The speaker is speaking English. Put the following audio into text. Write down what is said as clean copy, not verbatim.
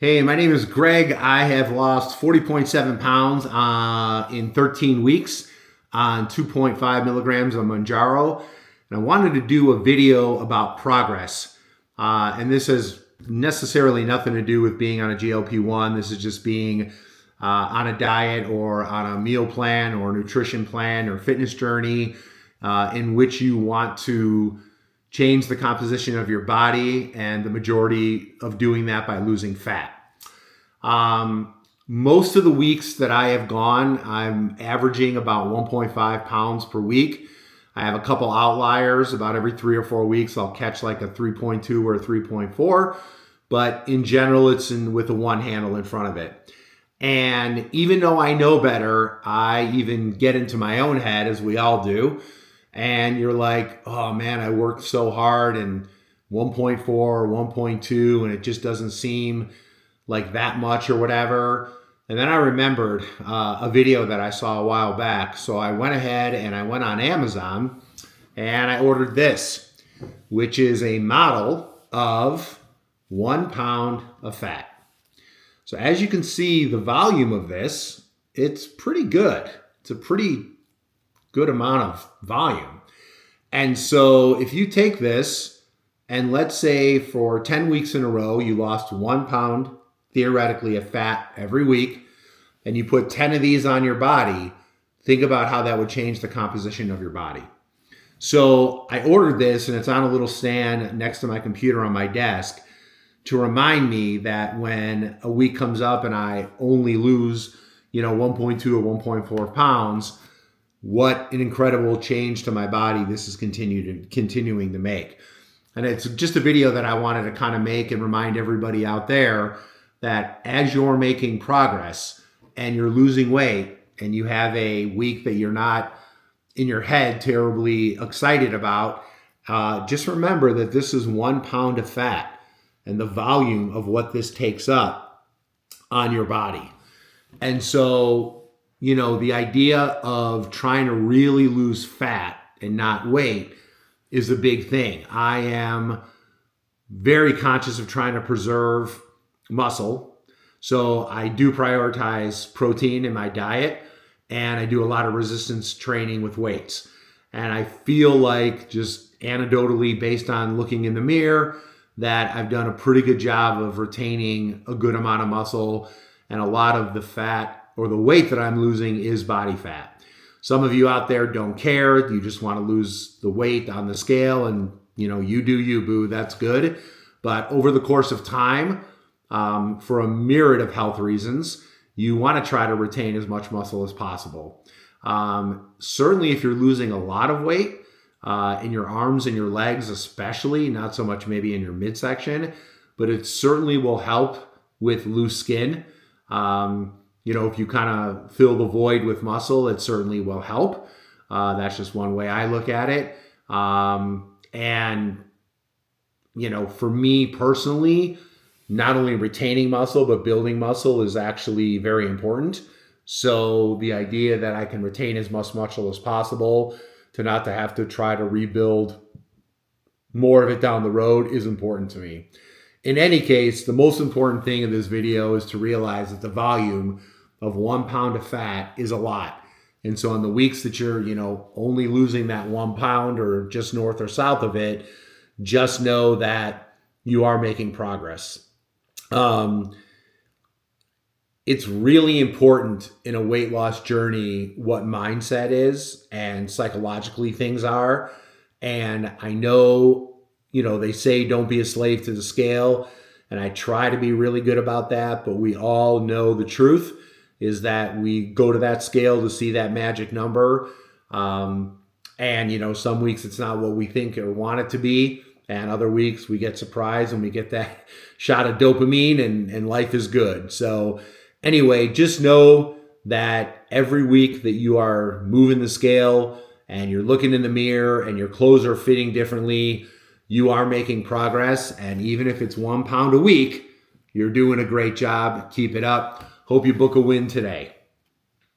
Hey, my name is Greg. I have lost 40.7 pounds in 13 weeks on 2.5 milligrams of Mounjaro. And I wanted to do a video about progress. And this has necessarily nothing to do with being on a GLP-1. This is just being on a diet or on a meal plan or nutrition plan or fitness journey in which you want to change the composition of your body, and the majority of doing that by losing fat. Most of the weeks that I have gone, I'm averaging about 1.5 pounds per week. I have a couple outliers. About every 3 or 4 weeks, I'll catch like a 3.2 or a 3.4. But in general, it's with a 1 handle in front of it. And even though I know better, I even get into my own head, as we all do. And you're like, oh man, I worked so hard, and 1.4 or 1.2, and it just doesn't seem like that much or whatever. And then I remembered a video that I saw a while back. So I went ahead and I went on Amazon and I ordered this, which is a model of 1 pound of fat. So as you can see, the volume of this, it's pretty good. It's a pretty good amount of volume. And so if you take this, and let's say for 10 weeks in a row, you lost 1 pound theoretically of fat every week, and you put 10 of these on your body, think about how that would change the composition of your body. So I ordered this, and it's on a little stand next to my computer on my desk to remind me that when a week comes up and I only lose, 1.2 or 1.4 pounds, what an incredible change to my body this is continuing to make. And it's just a video that I wanted to kind of make and remind everybody out there that as you're making progress and you're losing weight and you have a week that you're not in your head terribly excited about, just remember that this is 1 pound of fat and the volume of what this takes up on your body. And so, the idea of trying to really lose fat and not weight is a big thing. I am very conscious of trying to preserve muscle. So I do prioritize protein in my diet, and I do a lot of resistance training with weights. And I feel like, just anecdotally based on looking in the mirror, that I've done a pretty good job of retaining a good amount of muscle, and a lot of the fat or the weight that I'm losing is body fat. Some of you out there don't care. You just want to lose the weight on the scale, and you do you, boo. That's good. But over the course of time, for a myriad of health reasons, you want to try to retain as much muscle as possible. Certainly if you're losing a lot of weight in your arms and your legs, especially, not so much maybe in your midsection, but it certainly will help with loose skin. If you kind of fill the void with muscle, it certainly will help. That's just one way I look at it. For me personally, not only retaining muscle, but building muscle is actually very important. So the idea that I can retain as much muscle as possible to not to have to try to rebuild more of it down the road is important to me. In any case, the most important thing in this video is to realize that the volume of 1 pound of fat is a lot. And so in the weeks that you're, only losing that 1 pound or just north or south of it, just know that you are making progress. It's really important in a weight loss journey what mindset is and psychologically things are. And I know, they say don't be a slave to the scale, and I try to be really good about that, but we all know the truth is that we go to that scale to see that magic number. And some weeks it's not what we think or want it to be. And other weeks we get surprised and we get that shot of dopamine, and life is good. So anyway, just know that every week that you are moving the scale and you're looking in the mirror and your clothes are fitting differently, you are making progress. And even if it's 1 pound a week, you're doing a great job. Keep it up. Hope you book a win today.